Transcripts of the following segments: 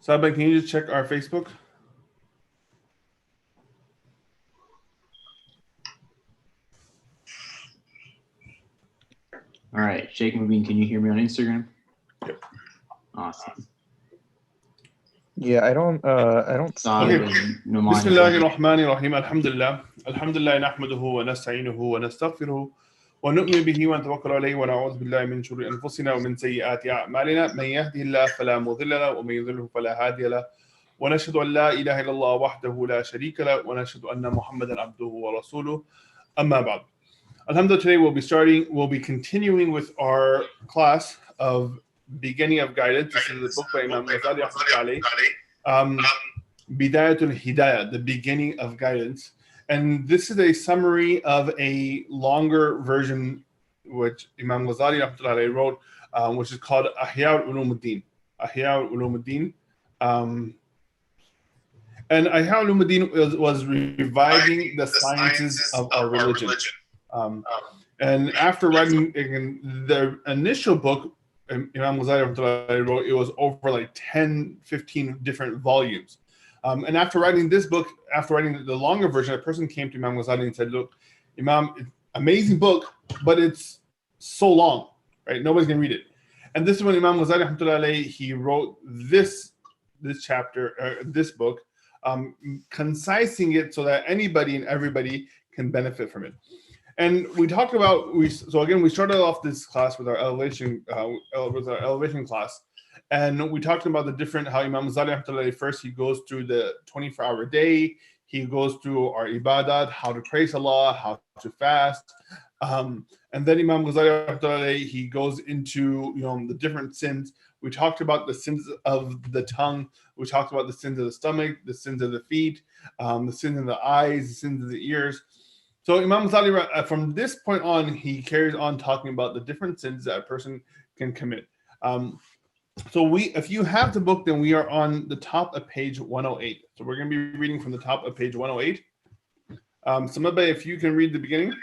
Saban, can you just check our Facebook? All right, Sheikh Mubin, can you hear me on Instagram? Yep. Awesome. Yeah, I don't see Okay. it. بسم الله الرحمن الرحيم الحمد لله نحمده ونستعينه ونستغفره ونؤمن به ونتوكل عليه ونعوذ بالله من شرور أنفسنا ومن سيئات أعمالنا من يهده الله فلا مضل له ومن يضلل فلا هادي له ونشهد أن لا إله إلا الله وحده لا شريك له ونشهد أن محمدا عبده ورسوله أما بعد. Alhamdulillah, today we'll be continuing with our class of Beginning of Guidance. This is the book by Imam Ghazali Bidayatul Hidayah, the beginning of guidance. And this is a summary of a longer version which Imam Ghazali wrote, which is called Ahya Ulumuddin. Ahya Ulumuddin. And Ahya Ulumuddin was reviving the sciences of our religion. And after writing the initial book, Imam Ghazali wrote, it was over like 10, 15 different volumes. And after writing this book, after writing the longer version, a person came to Imam Ghazali and said, look, Imam, amazing book, but it's so long, right? Nobody's going to read it. And this is when Imam Ghazali, he wrote this chapter, this book, concising it so that anybody and everybody can benefit from it. And we talked about, we started off this class with our elevation class. And we talked about the different, how Imam Ghazali first, he goes through the 24-hour day. He goes through our ibadat, how to praise Allah, how to fast. And then Imam Ghazali, he goes into, the different sins. We talked about the sins of the tongue. We talked about the sins of the stomach, the sins of the feet, the sins of the eyes, the sins of the ears. So Imam Ghazali, from this point on, he carries on talking about the different sins that a person can commit. So if you have the book, then we are on the top of page 108. So we're going to be reading from the top of page 108. Samabe, if you can read the beginning.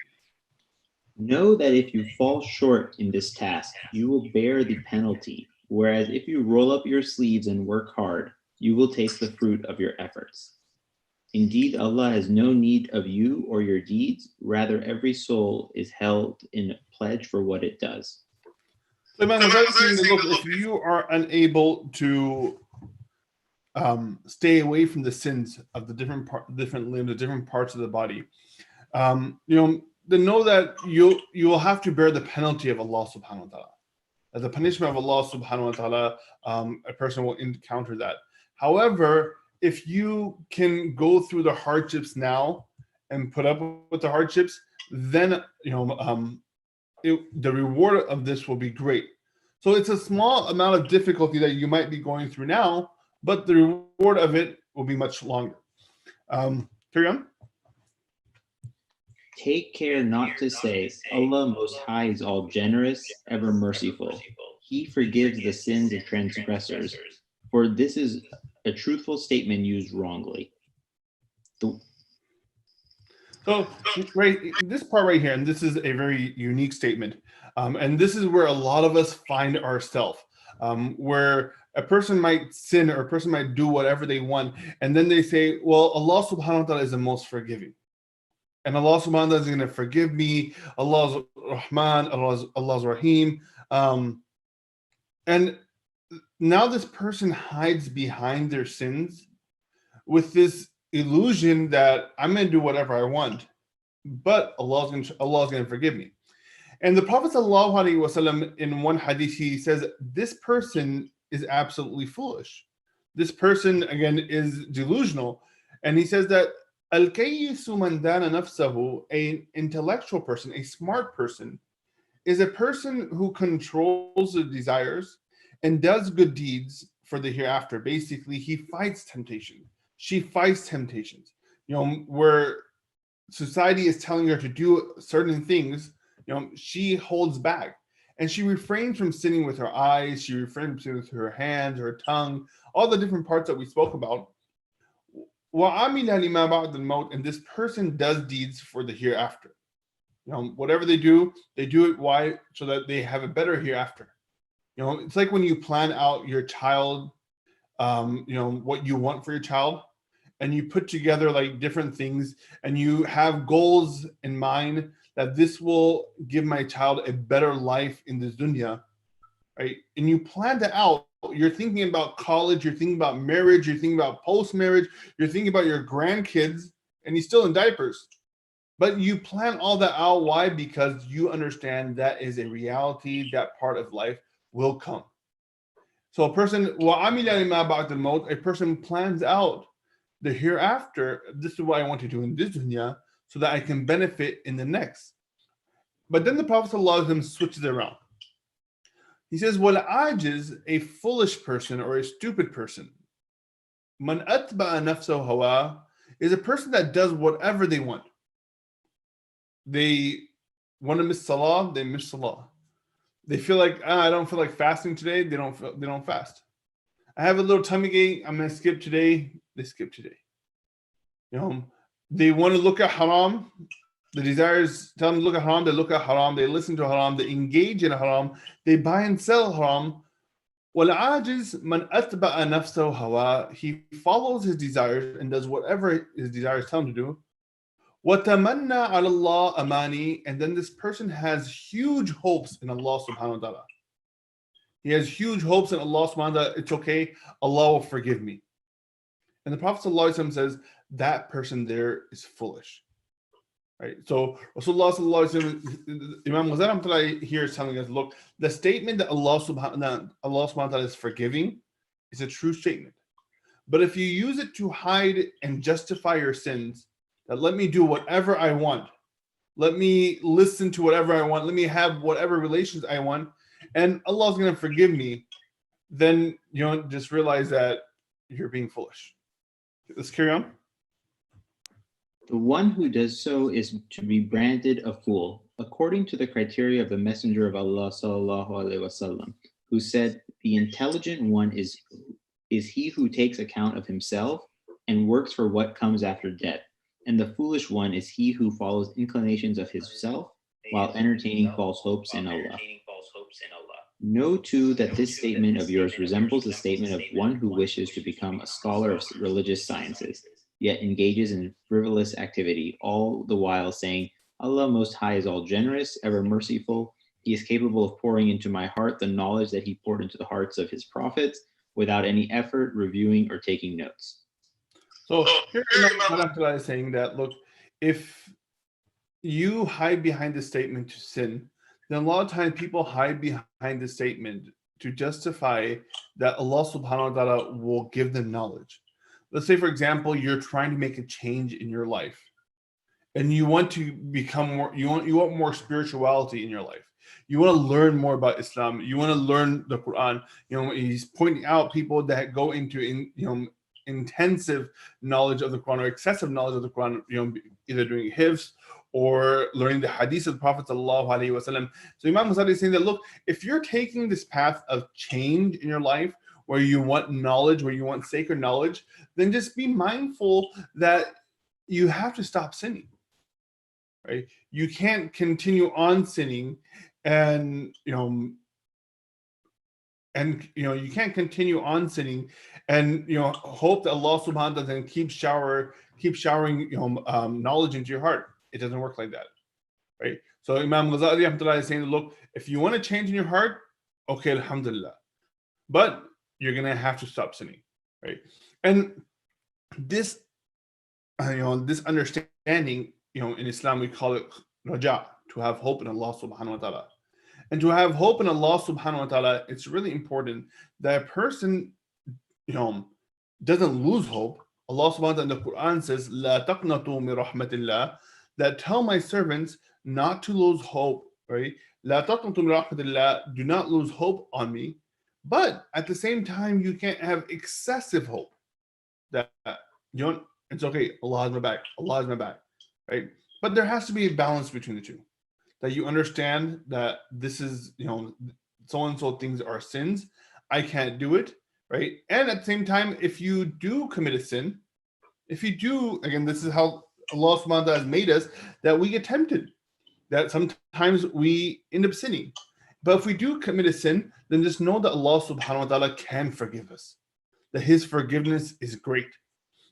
Know that if you fall short in this task, you will bear the penalty. Whereas if you roll up your sleeves and work hard, you will taste the fruit of your efforts. Indeed, Allah has no need of you or your deeds. Rather, every soul is held in pledge for what it does. So Imam Ghazali saying, look, if you are unable to stay away from the sins of the different limbs, the different parts of the body, then know that you will have to bear the penalty of Allah subhanahu wa ta'ala. As a punishment of Allah subhanahu wa ta'ala, a person will encounter that. However, if you can go through the hardships now and put up with the hardships, then the reward of this will be great. So it's a small amount of difficulty that you might be going through now, but the reward of it will be much longer. Carry on. Take care not to say, Allah Most High is all generous, ever merciful. He forgives the sins of transgressors, for this is a truthful statement used wrongly. So right, this part right here, and this is a very unique statement, and this is where a lot of us find ourselves, where a person might sin or a person might do whatever they want, and then they say, well, Allah subhanahu wa ta'ala is the most forgiving. And Allah subhanahu wa ta'ala is going to forgive me. Allah's Rahman, Allah's Rahim. And now this person hides behind their sins with this illusion that I'm going to do whatever I want, but Allah's going to forgive me. And the Prophet ﷺ, in one hadith, he says, this person is absolutely foolish. This person, again, is delusional. And he says that Al-Kayyisu man dana nafsahu, an intellectual person, a smart person, is a person who controls their desires and does good deeds for the hereafter. Basically, he fights temptation. She fights temptations. Where society is telling her to do certain things, she holds back. And she refrains from sinning with her eyes. She refrains from sinning with her hands, her tongue, all the different parts that we spoke about. وَعَمِلَ لِمَا بَعْدَ الْمَوْتِ, and this person does deeds for the hereafter. Whatever they do it why? So that they have a better hereafter. It's like when you plan out your child, what you want for your child, and you put together like different things, and you have goals in mind that this will give my child a better life in this dunya, right? And you plan that out. You're thinking about college, you're thinking about marriage, you're thinking about post-marriage, you're thinking about your grandkids, and he's still in diapers. But you plan all that out. Why? Because you understand that is a reality, that part of life will come. So a person plans out the hereafter. This is what I want to do in this dunya so that I can benefit in the next. But then the Prophet ﷺ switches it around. He says, وَالْعَاجِزُ, a foolish person or a stupid person, مَنْ أَتْبَعَ نَفْسَهُ هَوَاهُ, is a person that does whatever they want. They want to miss salah, they miss salah. They feel like, I don't feel like fasting today, they don't fast. I have a little tummy ache, I'm going to skip today, they skip today. They want to look at haram, the desires tell them to look at haram, they look at haram, they listen to haram, they engage in haram, they buy and sell haram. وَالْعَاجِزُ مَنْ أَتْبَعَ نَفْسَهُ هَوَاهُ, he follows his desires and does whatever his desires tell him to do. وَتَمَنَّى عَلَى اللَّهِ أَمَانِي, and then this person has huge hopes in Allah subhanahu wa ta'ala. He has huge hopes in Allah subhanahu wa ta'ala. It's okay, Allah will forgive me. And the Prophet sallallahu alaihi wasallam says that person there is foolish. Right? So Rasulullah sallallahu alaihi wasallam, Imam Ghazali here is telling us, look, the statement that Allah subhanahu wa ta'ala is forgiving is a true statement. But if you use it to hide and justify your sins, that let me do whatever I want, let me listen to whatever I want, let me have whatever relations I want, and Allah's going to forgive me, then just realize that you're being foolish. Let's carry on. The one who does so is to be branded a fool, according to the criteria of the Messenger of Allah sallallahu alaihi wasallam, who said, "The intelligent one is he who takes account of himself and works for what comes after death, and the foolish one is he who follows inclinations of himself while entertaining false hopes in Allah." Know too that this statement of yours resembles the statement of one who wishes to become a scholar of religious sciences, yet engages in frivolous activity, all the while saying, "Allah Most High is all generous, ever merciful. He is capable of pouring into my heart the knowledge that he poured into the hearts of his prophets without any effort, reviewing, or taking notes." So here Imam is saying that, look, if you hide behind the statement to sin, then a lot of times people hide behind the statement to justify that Allah subhanahu wa ta'ala will give them knowledge. Let's say, for example, you're trying to make a change in your life and you want to become more, you want more spirituality in your life. You want to learn more about Islam. You want to learn the Quran. He's pointing out people that go into intensive knowledge of the Quran or excessive knowledge of the Quran, either doing hifz or learning the hadith of the Prophet sallallahu alaihi wasallam. So Imam Ghazali is saying that, look, if you're taking this path of change in your life, where you want knowledge, where you want sacred knowledge, then just be mindful that you have to stop sinning, right? You can't continue on sinning, and you can't continue on sinning and hope that Allah subhanahu wa ta'ala keep showering knowledge into your heart. It doesn't work like that, right? So Imam Ghazali is saying, look, if you want to change in your heart, okay, alhamdulillah, but you're gonna have to stop sinning, right? And this this understanding, in Islam we call it raja, to have hope in Allah subhanahu wa ta'ala. And to have hope in Allah subhanahu wa ta'ala, it's really important that a person doesn't lose hope. Allah subhanahu wa ta'ala in the Quran says, "La taqnatu min rahmatillah," that tell my servants not to lose hope, right? "La taqnatu min rahmatillah," do not lose hope on me. But at the same time, you can't have excessive hope. That it's okay, Allah has my back, Allah has my back, right? But there has to be a balance between the two. That you understand that this is, so and so things are sins. I can't do it, right? And at the same time, if you do commit a sin, if you do, again, this is how Allah subhanahu wa ta'ala has made us, that we get tempted, that sometimes we end up sinning. But if we do commit a sin, then just know that Allah subhanahu wa ta'ala can forgive us, that His forgiveness is great,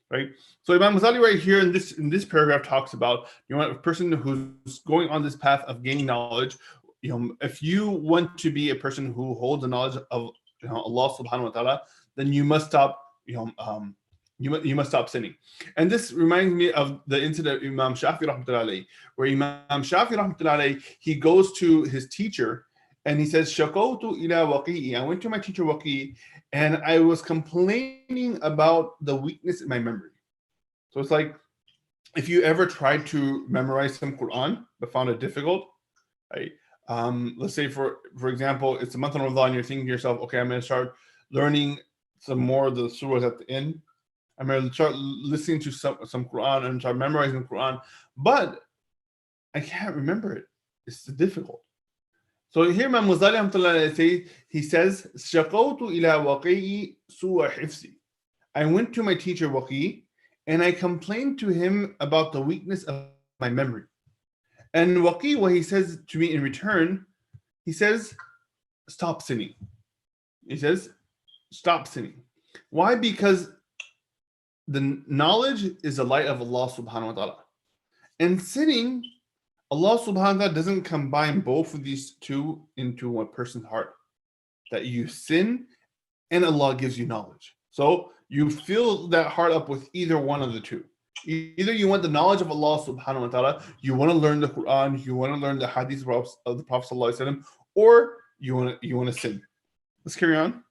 right? So Imam Ghazali right here in this paragraph talks about, a person who's going on this path of gaining knowledge. If you want to be a person who holds the knowledge of Allah subhanahu wa ta'ala, then you must stop, you must stop sinning. And this reminds me of the incident of Imam Shafi rahmatullahi alayhi, where Imam Shafi rahmatullahi alayhi, he goes to his teacher and he says, Shaqawtu ila Waqi'i. I went to my teacher Waqi and I was complaining about the weakness in my memory. So it's like, if you ever tried to memorize some Quran but found it difficult, right? Let's say for example, it's the month of Ramadan, you're thinking to yourself, okay, I'm going to start learning some more of the surahs at the end. I'm going to start listening to some Quran and start memorizing the Quran, but I can't remember it. It's difficult. So here Imam Ghazali, he says, Shaqawtu ila Waqi'i su'a hifzi. I went to my teacher Waqi and I complained to him about the weakness of my memory. And Waqi, what he says to me in return, he says, stop sinning. He says, stop sinning. Why? Because the knowledge is the light of Allah subhanahu wa ta'ala. And sinning, Allah subhanahu wa ta'ala doesn't combine both of these two into one person's heart. That you sin and Allah gives you knowledge. So you fill that heart up with either one of the two. Either you want the knowledge of Allah subhanahu wa ta'ala, you want to learn the Quran, you want to learn the hadith of the Prophet sallallahu alaihi wasallam, or you want to sin. Let's carry on.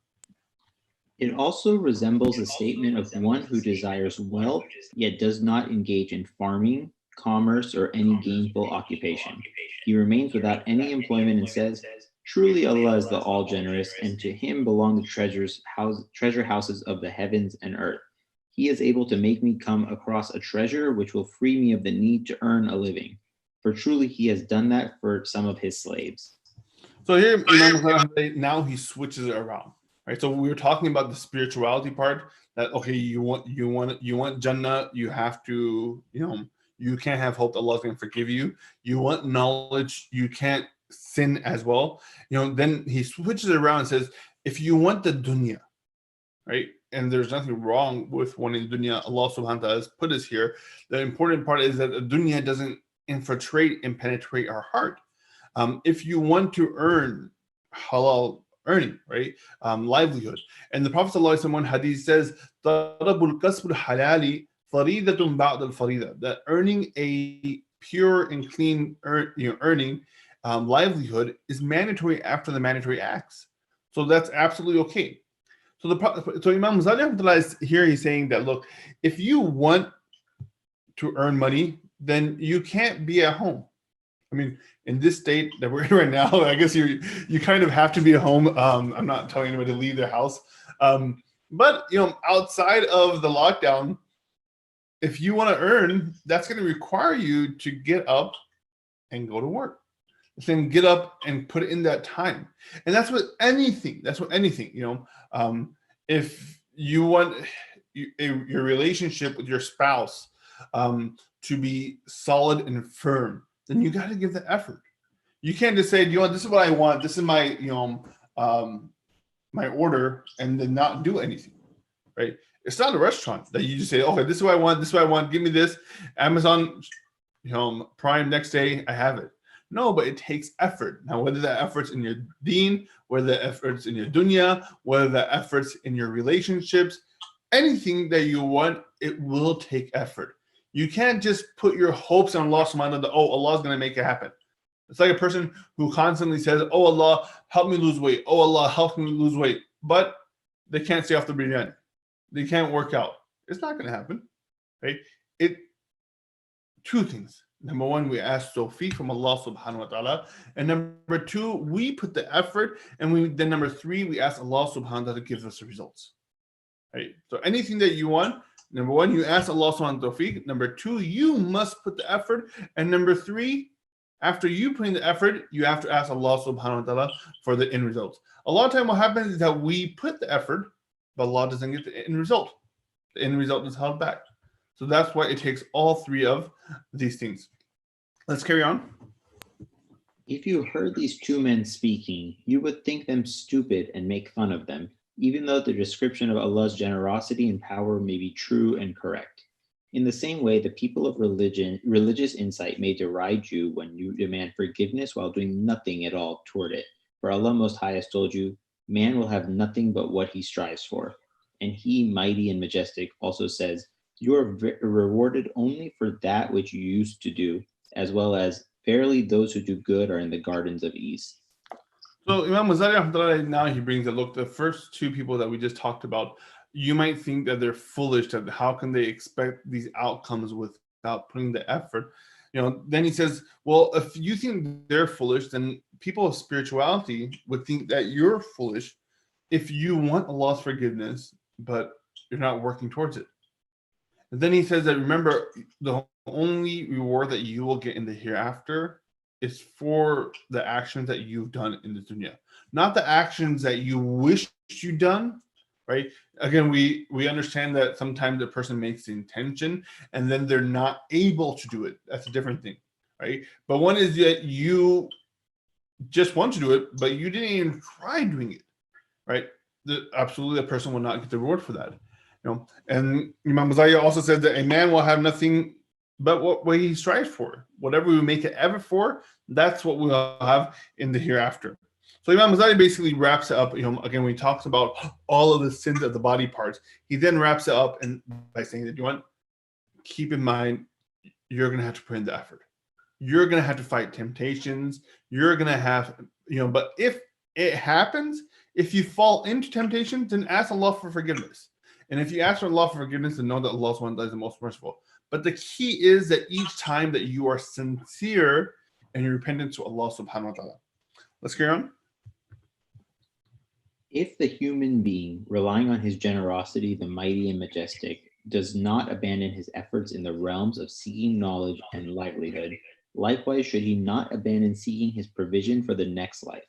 It also resembles a statement of one who desires wealth, yet does not engage in farming, commerce, or any gainful occupation. He remains without any employment and says, truly Allah is the all-generous, and to Him belong the treasure houses of the heavens and earth. He is able to make me come across a treasure which will free me of the need to earn a living. For truly He has done that for some of His slaves. So here, Imam, now he switches it around. Right, so we were talking about the spirituality part. That okay, you want Jannah, you have to, you can't have hope that Allah's going to forgive you. You want knowledge, you can't sin as well. Then he switches it around and says, if you want the dunya, right, and there's nothing wrong with wanting dunya. Allah subhanahu wa ta'ala has put us here. The important part is that the dunya doesn't infiltrate and penetrate our heart. If you want to earn halal earning, right, livelihood, and the Prophet sallallahu alaihi wasallam hadith says, "Talabul kasbul halali faridatun ba'da al-farida," that earning a pure and clean earning livelihood is mandatory after the mandatory acts. So that's absolutely okay. So Imam Ghazali is here, he's saying that, look, if you want to earn money, then you can't be at home. I mean, in this state that we're in right now, I guess you kind of have to be at home. I'm not telling anybody to leave their house. But outside of the lockdown, if you want to earn, that's going to require you to get up and go to work. Then get up and put in that time. And that's what anything, if you want your relationship with your spouse to be solid and firm, then you got to give the effort. You can't just say, this is what I want, this is my, my order, and then not do anything, right? It's not a restaurant that you just say, okay, this is what I want, give me this. Amazon, Prime, next day, I have it. No, but it takes effort. Now, whether that effort's in your deen, whether the effort's in your dunya, whether the effort's in your relationships, anything that you want, it will take effort. You can't just put your hopes on Allah subhanahu wa ta'ala, Allah's going to make it happen. It's like a person who constantly says, oh, Allah, help me lose weight. Oh, Allah, help me lose weight. But they can't stay off the biryani. They can't work out. It's not going to happen, right? Two things. Number one, we ask tawfiq from Allah subhanahu wa ta'ala. And number two, we put the effort. And then number three, we ask Allah subhanahu wa ta'ala to give us the results. Right? So anything that you want, number one, you ask Allah subhanahu wa ta'ala tawfiq. Number two, you must put the effort. And number three, after you putting the effort, you have to ask Allah subhanahu wa ta'ala for the end results. A lot of time what happens is that we put the effort, but Allah doesn't get the end result. The end result is held back. So that's why it takes all three of these things. Let's carry on. If you heard these two men speaking, you would think them stupid and make fun of them, even though the description of Allah's generosity and power may be true and correct. In the same way, the people of religious insight may deride you when you demand forgiveness while doing nothing at all toward it. For Allah Most High has told you, man will have nothing but what he strives for. And he, mighty and majestic, also says, you are rewarded only for that which you used to do, as well as, verily those who do good are in the gardens of ease. So Imam Ghazali now he brings a look, the first two people that we just talked about, you might think that they're foolish, that how can they expect these outcomes without putting the effort? Then he says, well, if you think they're foolish, then people of spirituality would think that you're foolish if you want Allah's forgiveness, but you're not working towards it. And then he says that, remember, the only reward that you will get in the hereafter is for the actions that you've done in the dunya, not the actions that you wish you'd done, right? Again, we understand that sometimes a person makes the intention and then they're not able to do it. That's a different thing, right? But one is that you just want to do it, but you didn't even try doing it, right? Absolutely, a person will not get the reward for that. And Imam Ghazali also said that a man will have nothing but what he strives for. Whatever we make it ever for, that's what we'll have in the hereafter. So Imam Ghazali basically wraps it up. Again, when he talks about all of the sins of the body parts, he then wraps it up and by saying that keep in mind, you're going to have to put in the effort. You're going to have to fight temptations. You're going to have, but if it happens, if you fall into temptation, then ask Allah for forgiveness. And if you ask for Allah for forgiveness, then know that Allah is the most merciful. But the key is that each time that you are sincere in your repentance to Allah subhanahu wa ta'ala. Let's carry on. If the human being, relying on his generosity, the mighty and majestic, does not abandon his efforts in the realms of seeking knowledge and livelihood, likewise should he not abandon seeking his provision for the next life.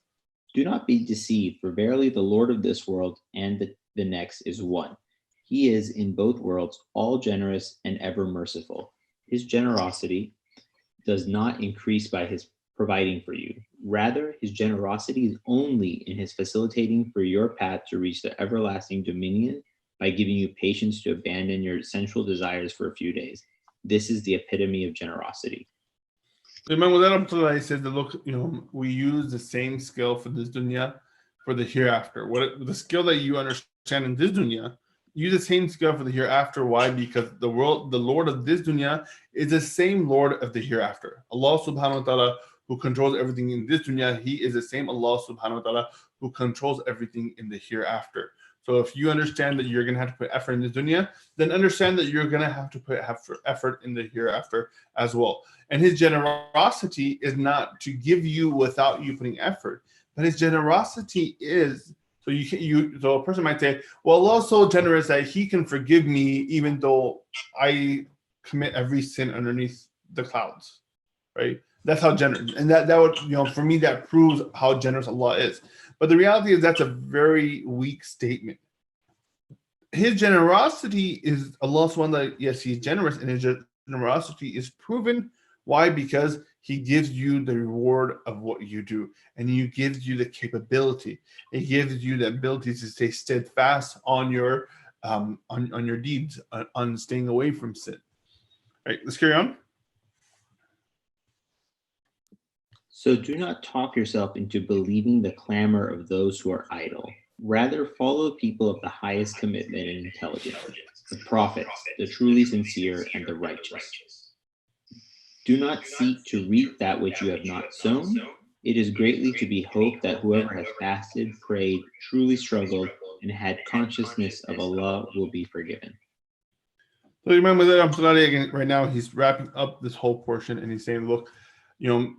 Do not be deceived, for verily the Lord of this world and the next is one. He is in both worlds all generous and ever merciful. His generosity does not increase by his providing for you. Rather, his generosity is only in his facilitating for your path to reach the everlasting dominion by giving you patience to abandon your sensual desires for a few days. This is the epitome of generosity. Remember that I said that, look, we use the same skill for this dunya, for the hereafter. The skill that you understand in this dunya, use the same skill for the hereafter. Why? Because the Lord of this dunya is the same Lord of the hereafter. Allah subhanahu wa ta'ala, who controls everything in this dunya, he is the same Allah subhanahu wa ta'ala who controls everything in the hereafter. So if you understand that you're going to have to put effort in this dunya, then understand that you're going to have to put effort in the hereafter as well. And his generosity is not to give you without you putting effort, but his generosity is, so a person might say, well, Allah's so generous that he can forgive me even though I commit every sin underneath the clouds, right? That's how generous, and that would, for me, that proves how generous Allah is. But the reality is that's a very weak statement. His generosity is Allah's one that, yes, he's generous, and his generosity is proven. Why? Because he gives you the reward of what you do, and he gives you the capability. He gives you the ability to stay steadfast on your deeds, on staying away from sin. All right, let's carry on. So do not talk yourself into believing the clamor of those who are idle. Rather, follow the people of the highest commitment and intelligence, the prophets, the truly sincere, and the righteous. Do not seek to reap that which you have not sown. It is greatly to be hoped that whoever has fasted, prayed, truly struggled, and had consciousness of Allah will be forgiven. So remember that again, right now he's wrapping up this whole portion, and he's saying, look,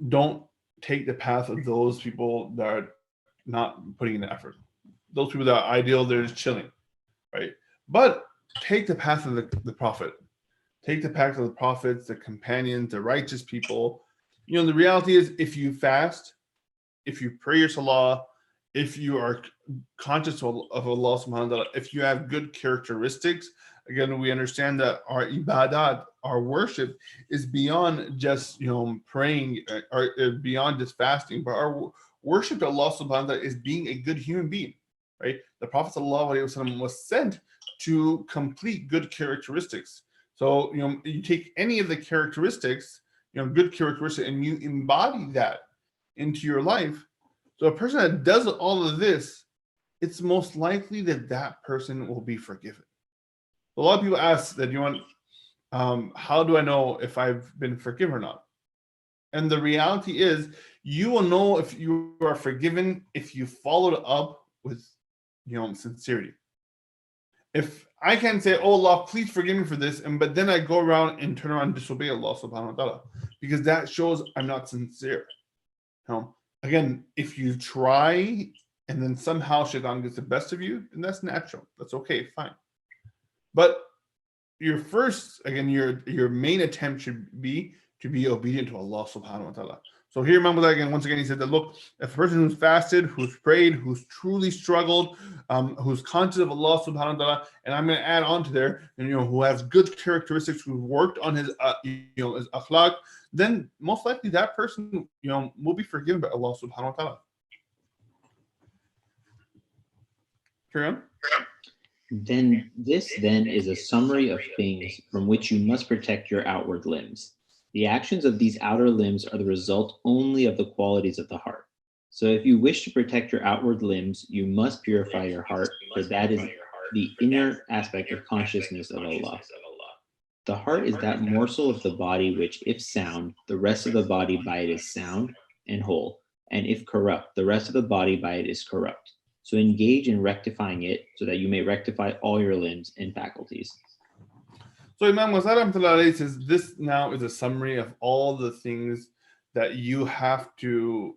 don't take the path of those people that are not putting in the effort. Those people that are ideal, they're just chilling, right? But take the path of the prophet. Take the path of the prophets, the companions, the righteous people. The reality is, if you fast, if you pray your salah, if you are conscious of Allah subhanahu wa ta'ala, if you have good characteristics again, we understand that our ibadat, our worship, is beyond just praying or beyond just fasting, but our worship to Allah subhanahu wa ta'ala is being a good human being, right? The Prophet sallallahu alaihi wasallam was sent to complete good characteristics. So you take any of the characteristics, good characteristics, and you embody that into your life. So a person that does all of this, it's most likely that that person will be forgiven. A lot of people ask that how do I know if I've been forgiven or not? And the reality is, you will know if you are forgiven if you followed up with, sincerity. If I can say, "Oh Allah, please forgive me for this," but then I go around and turn around and disobey Allah subhanahu wa ta'ala, because that shows I'm not sincere. Again, if you try and then somehow shaitan gets the best of you, then that's natural. That's okay, fine. But your main attempt should be to be obedient to Allah subhanahu wa ta'ala. So here, Imam Ghazali once again, he said that, look, if a person who's fasted, who's prayed, who's truly struggled, who's conscious of Allah subhanahu wa ta'ala, and I'm going to add on to there, and who has good characteristics, who worked on his his akhlaq, then most likely that person will be forgiven by Allah subhanahu wa ta'ala. Carry on. This is a summary of things from which you must protect your outward limbs. The actions of these outer limbs are the result only of the qualities of the heart. So if you wish to protect your outward limbs, you must purify your heart, for that is the inner aspect of consciousness of Allah. The heart is that morsel of the body which, if sound, the rest of the body by it is sound and whole, and if corrupt, the rest of the body by it is corrupt. So engage in rectifying it so that you may rectify all your limbs and faculties. So Imam Ghazali says this now is a summary of all the things that you have to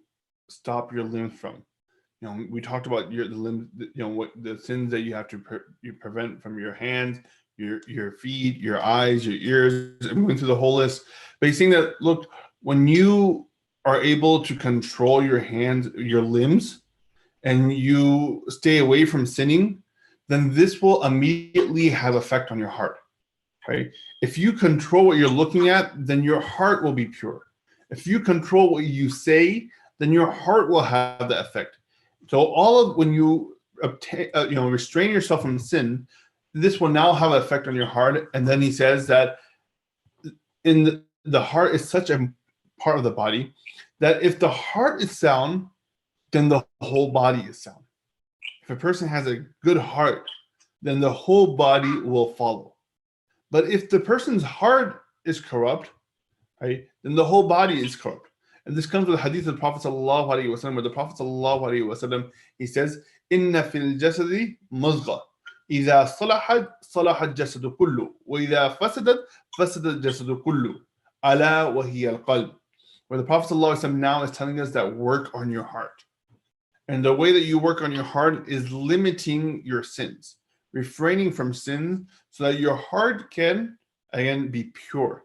stop your limbs from. We talked about the limbs, what the sins that you have to prevent from your hands, your feet, your eyes, your ears, and went through the whole list. But he's saying that, look, when you are able to control your hands, your limbs, and you stay away from sinning, then this will immediately have effect on your heart, right? If you control what you're looking at, then your heart will be pure. If you control what you say, then your heart will have the effect. So when you obtain, restrain yourself from sin, this will now have an effect on your heart. And then he says that the heart is such a part of the body that if the heart is sound, then the whole body is sound. If a person has a good heart, then the whole body will follow. But if the person's heart is corrupt, right, then the whole body is corrupt. And this comes with the hadith of the Prophet sallallahu alaihi wasallam, where the Prophet sallallahu alaihi wasallam, he says, "Inna fil jasadi muzgha, idha salahat salahat jasadu kullu, wa idha fasadat fasadat jasadu kullu, ala wa hiya al-qalb." Where the Prophet sallallahu alaihi wasallam now is telling us that work on your heart. And the way that you work on your heart is limiting your sins, refraining from sins, so that your heart can, again, be pure.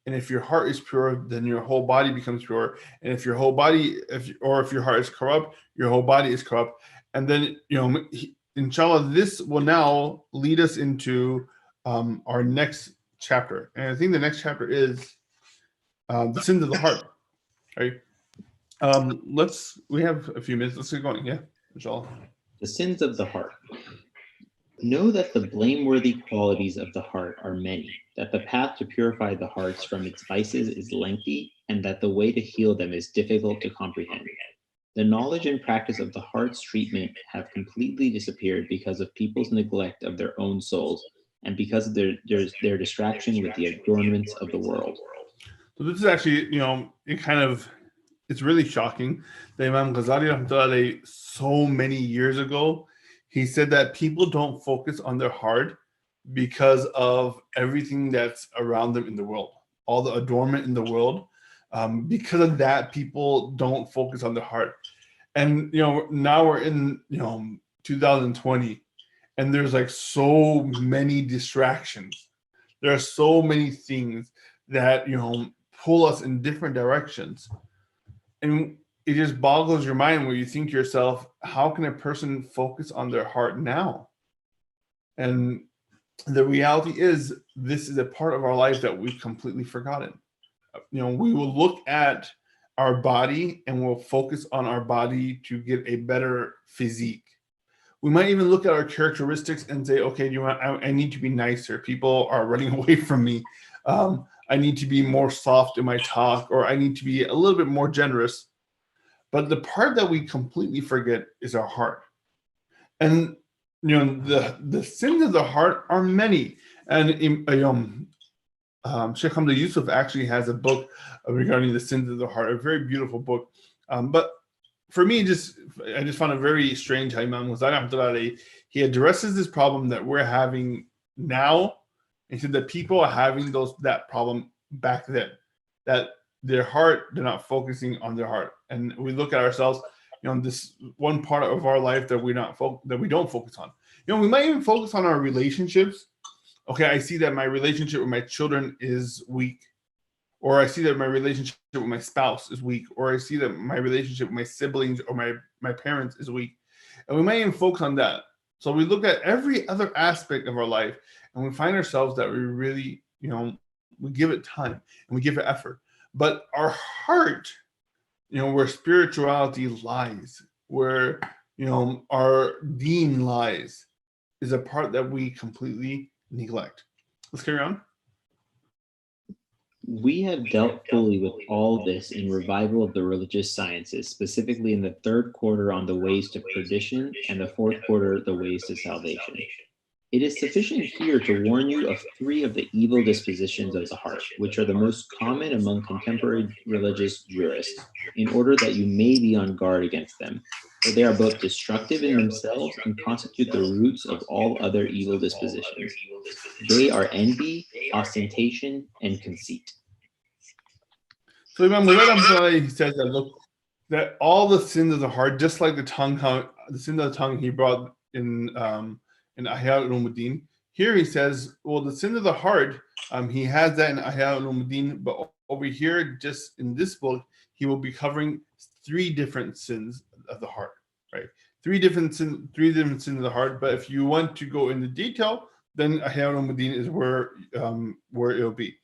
And if your heart is pure, then your whole body becomes pure. And if your whole body, if your heart is corrupt, your whole body is corrupt. And then, inshallah, this will now lead us into our next chapter. And I think the next chapter is the sins of the heart, right? We have a few minutes. Let's get going. Yeah, inshallah. The sins of the heart. Know that the blameworthy qualities of the heart are many, that the path to purify the hearts from its vices is lengthy, and that the way to heal them is difficult to comprehend. The knowledge and practice of the heart's treatment have completely disappeared because of people's neglect of their own souls, and because of their distraction with the adornments of the world. So this is actually, it's really shocking that Imam Ghazali, so many years ago, he said that people don't focus on their heart because of everything that's around them in the world, all the adornment in the world. Because of that, people don't focus on their heart. And, now we're in, 2020, and there's so many distractions. There are so many things that, pull us in different directions. And it just boggles your mind where you think to yourself, how can a person focus on their heart now? And the reality is this is a part of our life that we've completely forgotten. We will look at our body and we'll focus on our body to get a better physique. We might even look at our characteristics and say, okay, I need to be nicer. People are running away from me. I need to be more soft in my talk, or I need to be a little bit more generous. But the part that we completely forget is our heart. And the sins of the heart are many. And Sheikh Hamza Yusuf actually has a book regarding the sins of the heart, a very beautiful book. But for me, I just found it very strange how Imam Ghazali, he addresses this problem that we're having now. He said that people are having that problem back then, that their heart, they're not focusing on their heart. And we look at ourselves, this one part of our life that we don't focus on. We might even focus on our relationships. Okay, I see that my relationship with my children is weak, or I see that my relationship with my spouse is weak, or I see that my relationship with my siblings or my parents is weak. And we might even focus on that. So we look at every other aspect of our life and we find ourselves that we really, we give it time and we give it effort. But our heart, where spirituality lies, where, our deen lies, is a part that we completely neglect. Let's carry on. We have dealt fully with all this in Revival of the Religious Sciences, specifically in the third quarter on the ways to perdition and the fourth quarter, the ways to salvation. It is sufficient here to warn you of 3 of the evil dispositions of the heart, which are the most common among contemporary religious jurists, in order that you may be on guard against them, for they are both destructive in themselves and constitute the roots of all other evil dispositions. They are envy, ostentation, and conceit. So Imam Ghazali, he says that, look, that all the sins of the heart, just like the sin of the tongue he brought in Ihya Ulumuddin. Here he says, well, the sin of the heart, he has that in Ihya Ulumuddin, but over here, just in this book, he will be covering 3 different sins of the heart, right? 3 different sins of the heart. But if you want to go into detail, then Ihya Ulumuddin is where it'll be.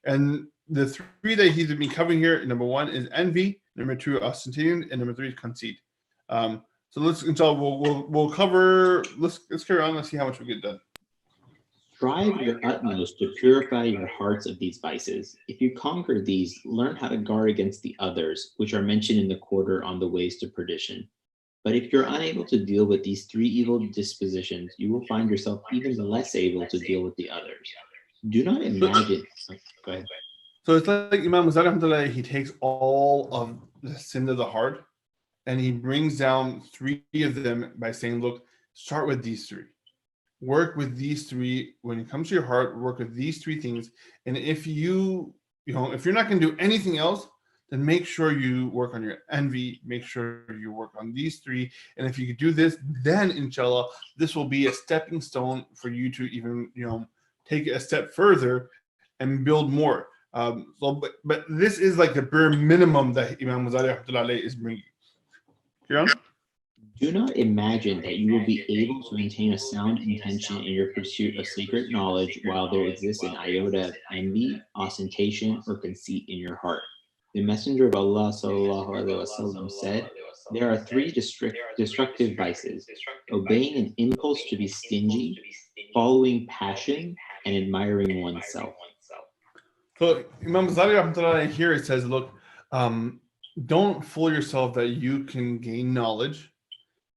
And the 3 that he's been covering here, number 1 is envy, number 2 ostentation, and number 3 is conceit. So we'll cover. Let's carry on. Let's see how much we get done. Strive your utmost to purify your hearts of these vices. If you conquer these, learn how to guard against the others, which are mentioned in the quarter on the ways to perdition. But if you're unable to deal with these 3 evil dispositions, you will find yourself even less able to deal with the others. Do not imagine. Go ahead. So it's like Imam Ghazali, he takes all of the sin of the heart and he brings down 3 of them by saying, look, start with these 3. Work with these 3. When it comes to your heart, work with these 3 things. And if if you're not going to do anything else, then make sure you work on your envy. Make sure you work on these 3. And if you do this, then inshallah, this will be a stepping stone for you to even, take it a step further and build more. But this is like the bare minimum that Imam Ghazali is bringing. Do not imagine that you will be able to maintain a sound intention in your pursuit of secret knowledge while there exists an iota of envy, ostentation, or conceit in your heart. The Messenger of Allah ﷺ said, there are 3 destructive vices: obeying an impulse to be stingy, following passion, and admiring oneself. So Imam Ghazali here, it says, look, don't fool yourself that you can gain knowledge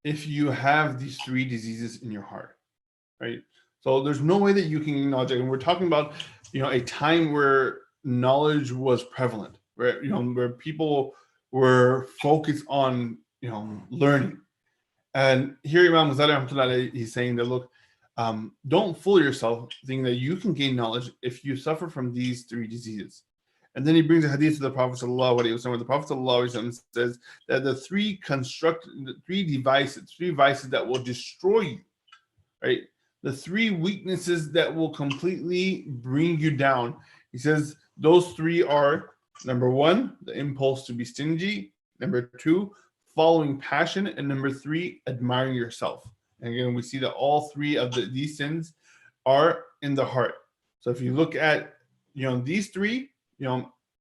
if you have these 3 diseases in your heart, right? So there's no way that you can gain knowledge. And we're talking about, a time where knowledge was prevalent, where, where people were focused on, learning. And here Imam Ghazali, he's saying that, look, don't fool yourself thinking that you can gain knowledge if you suffer from these 3 diseases. And then he brings a hadith to the Prophet sallallahu alaihi wasallam. The Prophet sallallahu alaihi wasallam says that the 3 vices that will destroy you, right? The 3 weaknesses that will completely bring you down. He says those 3 are, number 1, the impulse to be stingy. Number 2, following passion, and number 3, admiring yourself. And again, we see that all 3 of these sins are in the heart. So if you look at, these three,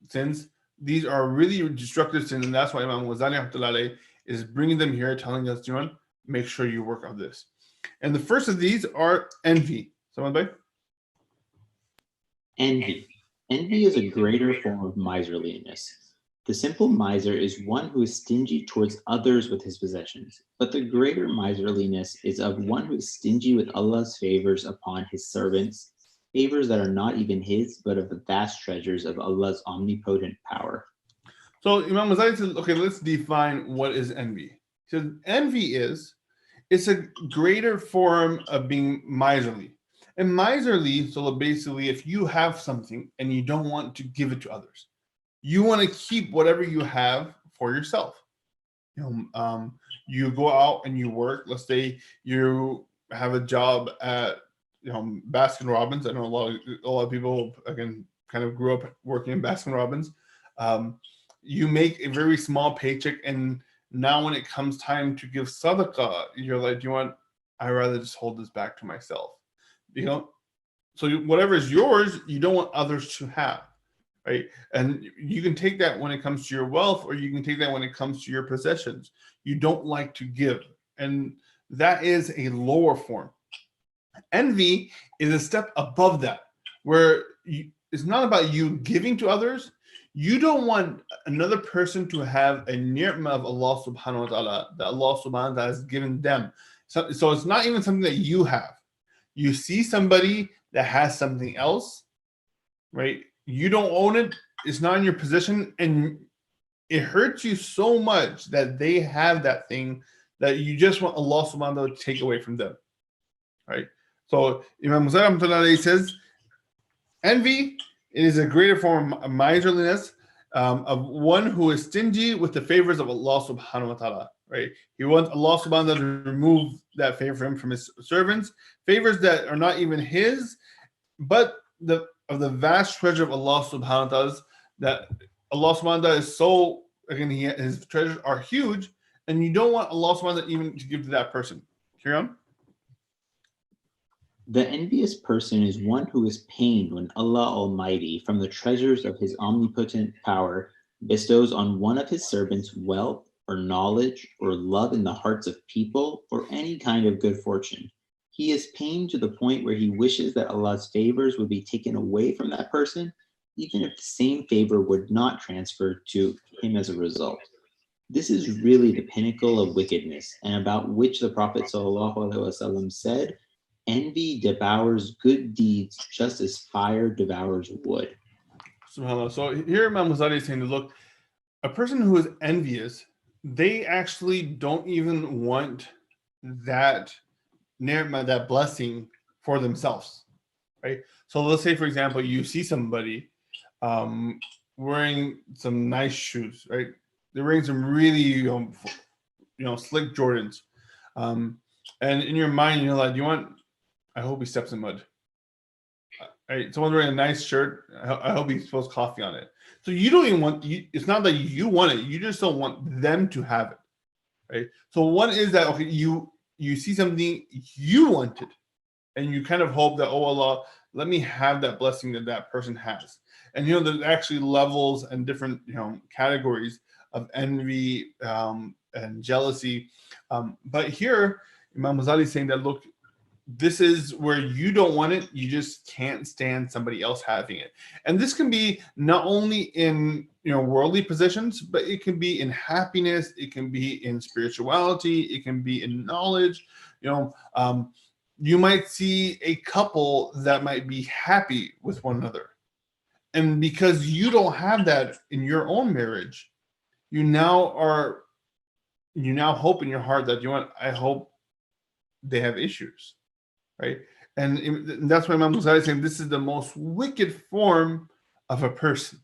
sins, these are really destructive sins, and that's why Imam Ghazali rahmatullahi is bringing them here, telling us, make sure you work on this. And the first of these are envy. Someone by? Envy. Envy is a greater form of miserliness. The simple miser is one who is stingy towards others with his possessions, but the greater miserliness is of one who is stingy with Allah's favors upon his servants, favors that are not even his, but of the vast treasures of Allah's omnipotent power. So Imam Ghazali says, okay, let's define what is envy. He says, envy it's a greater form of being miserly. And miserly, so basically, if you have something and you don't want to give it to others, you want to keep whatever you have for yourself. You go out and you work. Let's say you have a job at Baskin Robbins. I know a lot of people again kind of grew up working in Baskin Robbins. You make a very small paycheck, and now when it comes time to give sadaqah, you're like, I'd rather just hold this back to myself. So whatever is yours, you don't want others to have, right? And you can take that when it comes to your wealth, or you can take that when it comes to your possessions. You don't like to give, and that is a lower form. Envy is a step above that, where it's not about you giving to others. You don't want another person to have a ni'mah of Allah subhanahu wa ta'ala that Allah subhanahu wa ta'ala has given them. So it's not even something that you have. You see somebody that has something else, right? You don't own it. It's not in your possession. And it hurts you so much that they have that thing that you just want Allah subhanahu wa ta'ala to take away from them, right? So Imam Ghazali says, envy is a greater form of miserliness, of one who is stingy with the favors of Allah subhanahu wa ta'ala, right? He wants Allah subhanahu wa ta'ala to remove that favor from his servants, favors that are not even his, but of the vast treasure of Allah subhanahu wa ta'ala, that Allah subhanahu wa ta'ala is so, again, his treasures are huge, and you don't want Allah subhanahu wa ta'ala even to give to that person. Carry on. The envious person is one who is pained when Allah Almighty, from the treasures of his omnipotent power, bestows on one of his servants wealth or knowledge or love in the hearts of people or any kind of good fortune. He is pained to the point where he wishes that Allah's favors would be taken away from that person, even if the same favor would not transfer to him as a result. This is really the pinnacle of wickedness, and about which the Prophet ﷺ said, envy devours good deeds just as fire devours wood. SubhanAllah. So here Imam Ghazali is saying that, look, a person who is envious, they actually don't even want that ni'mah, that blessing for themselves, right? So let's say, for example, you see somebody wearing some nice shoes, right? They're wearing some really, slick Jordans. And in your mind, you're like, I hope he steps in mud. Right? Someone's wearing a nice shirt. I hope he spills coffee on it. So you don't even want. It's not that you want it. You just don't want them to have it, right? So one is that, okay, you see something you wanted, and you kind of hope that, oh Allah, let me have that blessing that person has. And there's actually levels and different categories of envy and jealousy. But here Imam Ghazali is saying that, look, this is where you don't want it. You just can't stand somebody else having it. And this can be not only in worldly possessions, but it can be in happiness. It can be in spirituality. It can be in knowledge. You might see a couple that might be happy with one another. And because you don't have that in your own marriage, you now hope in your heart that I hope they have issues. Right, and that's why Imam Ghazali is saying this is the most wicked form of a person,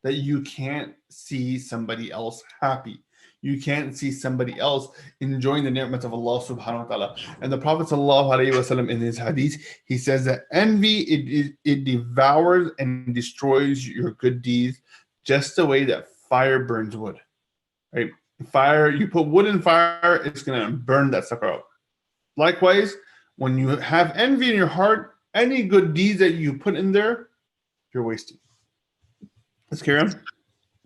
that you can't see somebody else happy. You can't see somebody else enjoying the ni'mat of Allah subhanahu wa ta'ala. And the Prophet sallallahu alaihi wasallam, in his hadith, he says that envy, it devours and destroys your good deeds just the way that fire burns wood. Right, fire, you put wood in fire, it's gonna burn that sucker out. Likewise, when you have envy in your heart, any good deeds that you put in there, you're wasting. Let's carry on.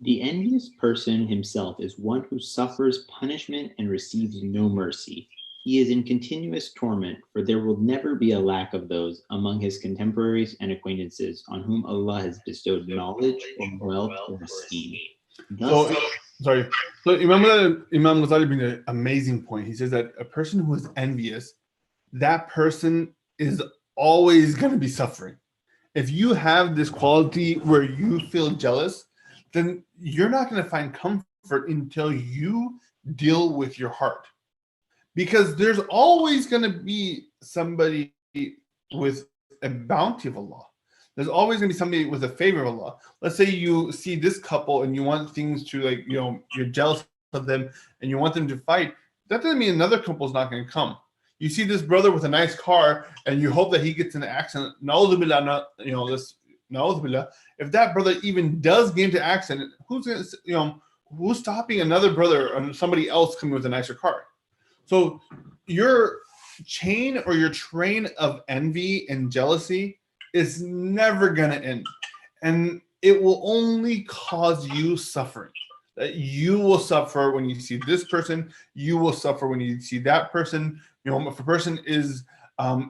The envious person himself is one who suffers punishment and receives no mercy. He is in continuous torment, for there will never be a lack of those among his contemporaries and acquaintances on whom Allah has bestowed knowledge or wealth or esteem. So, sorry. So Imam Ghazali brings an amazing point. He says that a person who is envious, that person is always going to be suffering. If you have this quality where you feel jealous, then you're not going to find comfort until you deal with your heart. Because there's always going to be somebody with a bounty of Allah. There's always going to be somebody with a favor of Allah. Let's say you see this couple and you want things to, like, you're jealous of them and you want them to fight. That doesn't mean another couple is not going to come. You see this brother with a nice car and you hope that he gets in an accident. If that brother even does get into accident, who's stopping another brother or somebody else coming with a nicer car? So your chain or your train of envy and jealousy is never going to end. And it will only cause you suffering. That you will suffer when you see this person. You will suffer when you see that person. If a person is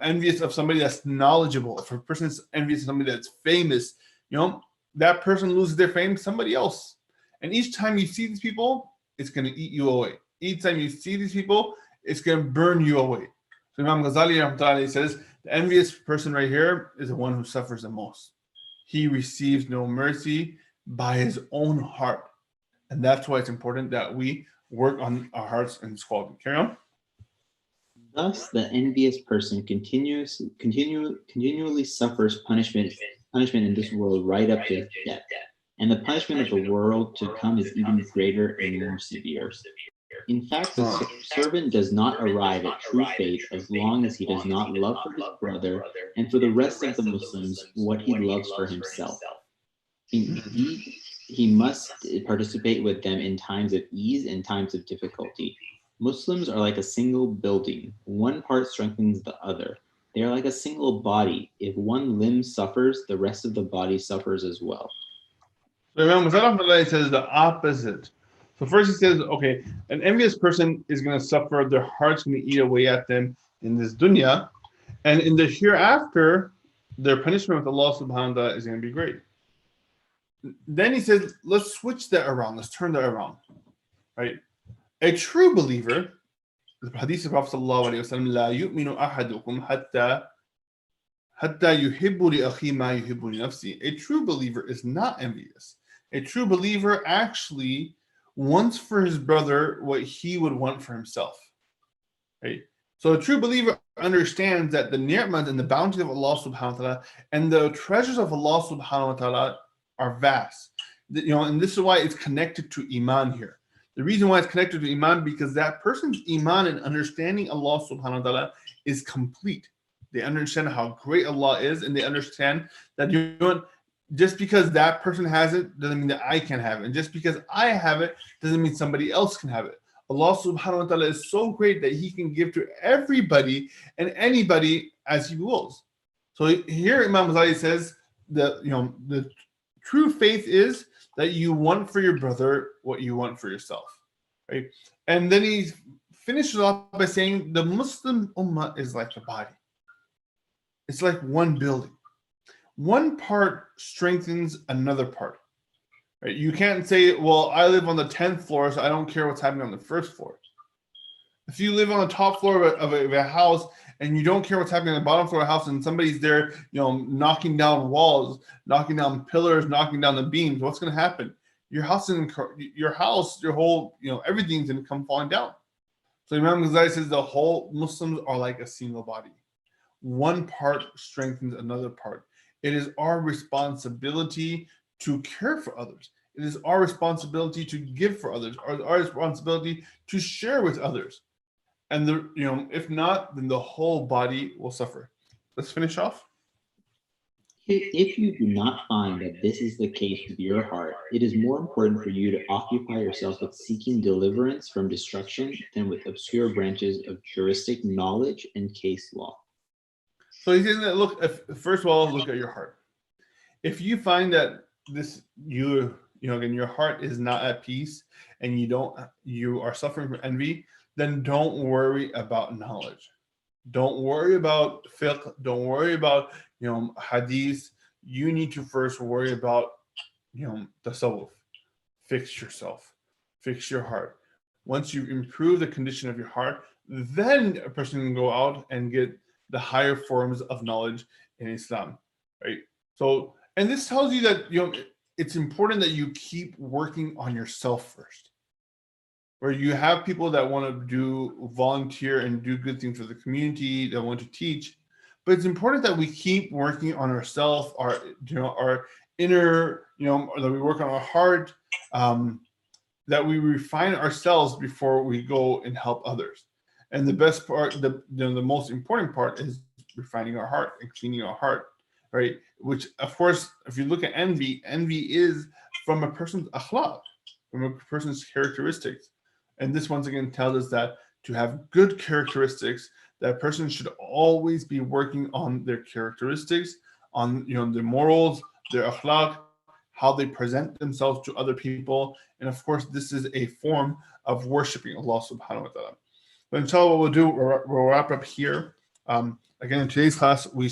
envious of somebody that's knowledgeable, if a person is envious of somebody that's famous, that person loses their fame, somebody else. And each time you see these people, it's going to eat you away. Each time you see these people, it's going to burn you away. So Imam Ghazali says, the envious person right here is the one who suffers the most. He receives no mercy by his own heart. And that's why it's important that we work on our hearts and this quality. Carry on. Thus, the envious person continually suffers punishment in this world right up to death. And the punishment of the world to come is even greater and more severe. In fact, the servant does not arrive at true faith as long as he does not love for his brother and for the rest of the Muslims what he loves for himself. Indeed, he must participate with them in times of ease and times of difficulty. Muslims are like a single building. One part strengthens the other. They are like a single body. If one limb suffers, the rest of the body suffers as well. So Imam Ghazali says the opposite. So first he says, okay, an envious person is going to suffer. Their heart's going to eat away at them in this dunya. And in the hereafter, their punishment with Allah subhanahu wa ta'ala is going to be great. Then he says, let's switch that around. Let's turn that around. Right? A true believer, the hadith of Prophet sallallahu alayhi wa sallam, لا يؤمن أحدكم حتى يحب لأخيه ما يحب لنفسه. A true believer is not envious. A true believer actually wants for his brother what he would want for himself. Right? So a true believer understands that the ni'mat and the bounty of Allah subhanahu wa ta'ala and the treasures of Allah subhanahu wa ta'ala are vast. And this is why it's connected to Iman here. The reason why it's connected to Iman, because that person's Iman and understanding Allah subhanahu wa ta'ala is complete. They understand how great Allah is, and they understand that just because that person has it doesn't mean that I can have it. And just because I have it doesn't mean somebody else can have it. Allah subhanahu wa ta'ala is so great that he can give to everybody and anybody as he wills. So here Imam Ghazali says that the true faith is that you want for your brother what you want for yourself. Right? And then he finishes off by saying the Muslim ummah is like the body. It's like one building. One part strengthens another part. Right? You can't say, well, I live on the 10th floor, so I don't care what's happening on the first floor. If you live on the top floor of a house and you don't care what's happening on the bottom floor of the house and somebody's there, knocking down walls, knocking down pillars, knocking down the beams, what's going to happen? Your house, your whole, everything's going to come falling down. So Imam Ghazali says the whole Muslims are like a single body. One part strengthens another part. It is our responsibility to care for others. It is our responsibility to give for others, or our responsibility to share with others. And if not, then the whole body will suffer. Let's finish off. If you do not find that this is the case with your heart, it is more important for you to occupy yourself with seeking deliverance from destruction than with obscure branches of juristic knowledge and case law. So he's saying that look, first of all, look at your heart. If you find that again, your heart is not at peace and you are suffering from envy, then don't worry about knowledge. Don't worry about fiqh. Don't worry about hadith. You need to first worry about tasawwuf. Fix yourself, fix your heart. Once you improve the condition of your heart, then a person can go out and get the higher forms of knowledge in Islam, right? So, and this tells you that it's important that you keep working on yourself first. Where you have people that want to do volunteer and do good things for the community, that want to teach, but it's important that we keep working on ourselves, our inner, that we work on our heart, that we refine ourselves before we go and help others. And the best part, the most important part is refining our heart and cleaning our heart, right? Which, of course, if you look at envy is from a person's akhlaq, from a person's characteristics. And this once again tells us that to have good characteristics, that person should always be working on their characteristics, on their morals, their akhlaq, how they present themselves to other people. And of course, this is a form of worshiping Allah subhanahu wa ta'ala. But inshallah, what we'll do, we'll wrap up here. Again, in today's class, we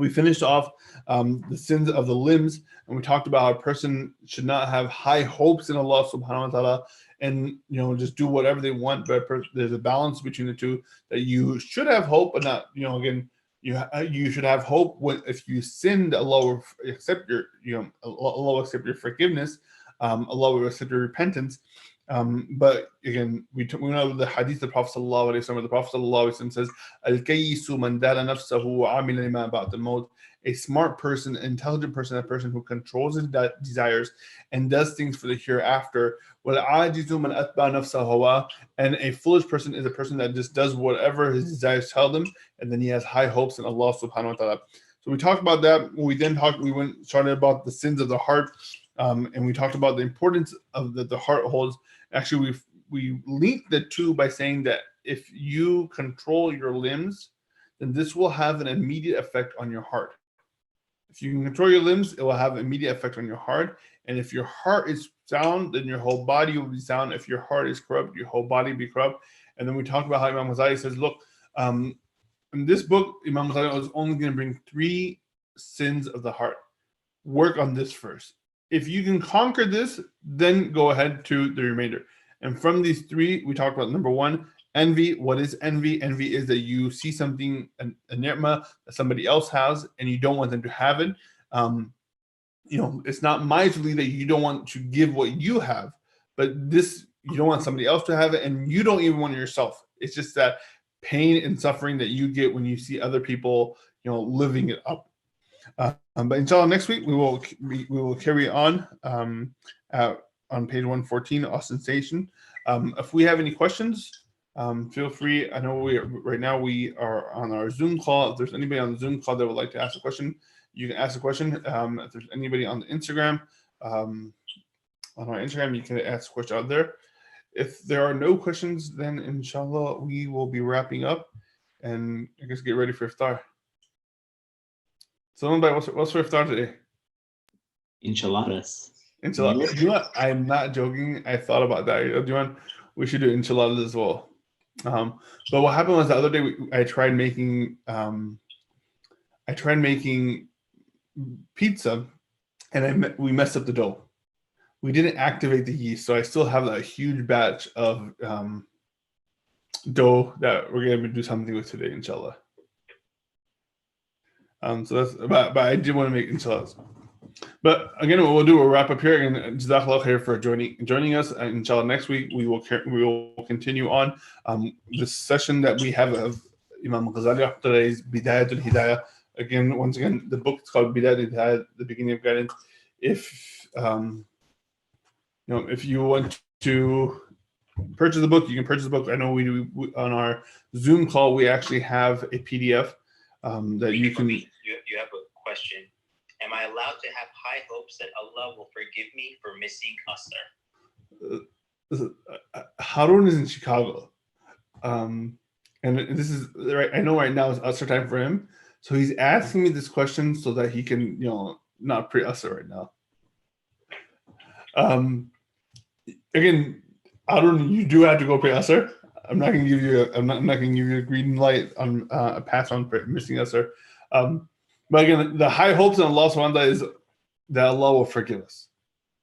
finished off the sins of the limbs, and we talked about how a person should not have high hopes in Allah subhanahu wa ta'ala and just do whatever they want, but there's a balance between the two, that you should have hope, but not, again, you should have hope if you sinned, Allah will accept your Allah will accept your forgiveness, Allah will accept your repentance. But again, we know the hadith of the Prophet sallallahu alaihi wasallam. The Prophet sallallahu alaihi wasallam says, "Al-kayyisu man dara nafsahu wa amila lima ba'da al-maut." A smart person, an intelligent person, a person who controls his desires and does things for the hereafter. وَالْعَاجِزُ مَنْ أَتْبَعَ نَفْسَهُ هَوَاهُ. And a foolish person is a person that just does whatever his desires tell them, and then he has high hopes in Allah subhanahu wa ta'ala. So we talked about that. We started about the sins of the heart, and we talked about the importance of that the heart holds. Actually, we linked the two by saying that if you control your limbs, then this will have an immediate effect on your heart. If you can control your limbs, it will have an immediate effect on your heart. And if your heart is sound, then your whole body will be sound. If your heart is corrupt, your whole body will be corrupt. And then we talked about how Imam Ghazali says, look, in this book, Imam Ghazali was only going to bring 3 sins of the heart. Work on this first. If you can conquer this, then go ahead to the remainder. And from these 3, we talked about number 1, envy. What is envy? Envy is that you see something, a ni'mah that somebody else has, and you don't want them to have it. It's not miserly that you don't want to give what you have, but this, you don't want somebody else to have it, and you don't even want it yourself. It's just that pain and suffering that you get when you see other people, living it up. But inshallah, next week we will carry on page 114, ostentation. If we have any questions, feel free. I know right now we are on our Zoom call. If there's anybody on the Zoom call that would like to ask a question, you can ask a question. If there's anybody on the Instagram, on our Instagram, you can ask a question out there. If there are no questions, then inshallah we will be wrapping up, and I guess get ready for iftar. So, what's for iftar today? Enchiladas. Enchiladas. You know what? I'm not joking. I thought about that. We should do enchiladas as well. But what happened was the other day I tried making pizza, and we messed up the dough. We didn't activate the yeast, so I still have a huge batch of dough that we're going to do something with today, inshallah. So that's but I did want to make enchiladas. But again, what we'll do, we'll wrap up here. And Jazakallah khair for joining us. And inshallah, next week we will continue on this session that we have of Imam Ghazali today's Bidayat al-Hidayah. Again, once again, the book is called Bidayat al-Hidayah, the beginning of guidance. If if you want to purchase the book, you can purchase the book. I know we on our Zoom call we actually have a PDF that you can. You have a question. Am I allowed to have high hopes that Allah will forgive me for missing Asr? Harun is in Chicago. and this is right. I know right now is usher time for him, so he's asking me this question so that he can, not pre-usher right now. Again, I don't. You do have to go pre-usher. I'm not going to give you. I'm not going to give you a green light on a pass on missing usher. But again, the high hopes in Allah Subhanahu wa Taala is that Allah will forgive us,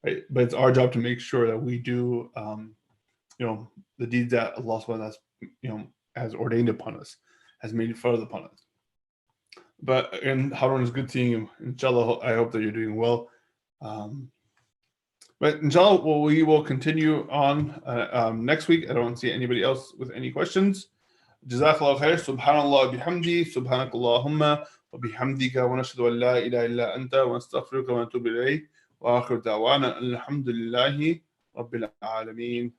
right? But it's our job to make sure that we do, the deeds that Allah Subhanahu wa Taala has ordained upon us, has made farz upon us. But again, Harun, it's good seeing you. Inshallah, I hope that you're doing well. But inshallah, we will continue on next week. I don't see anybody else with any questions. Jazakallah khair. Subhanallah bihamdi. Subhanakallahumma wa bihamdika wa nashhadu an la ilaha illa anta wa nastaghfiruka wa natubu ilayk. Wa akhiru da'wana alhamdulillahi rabbil alameen.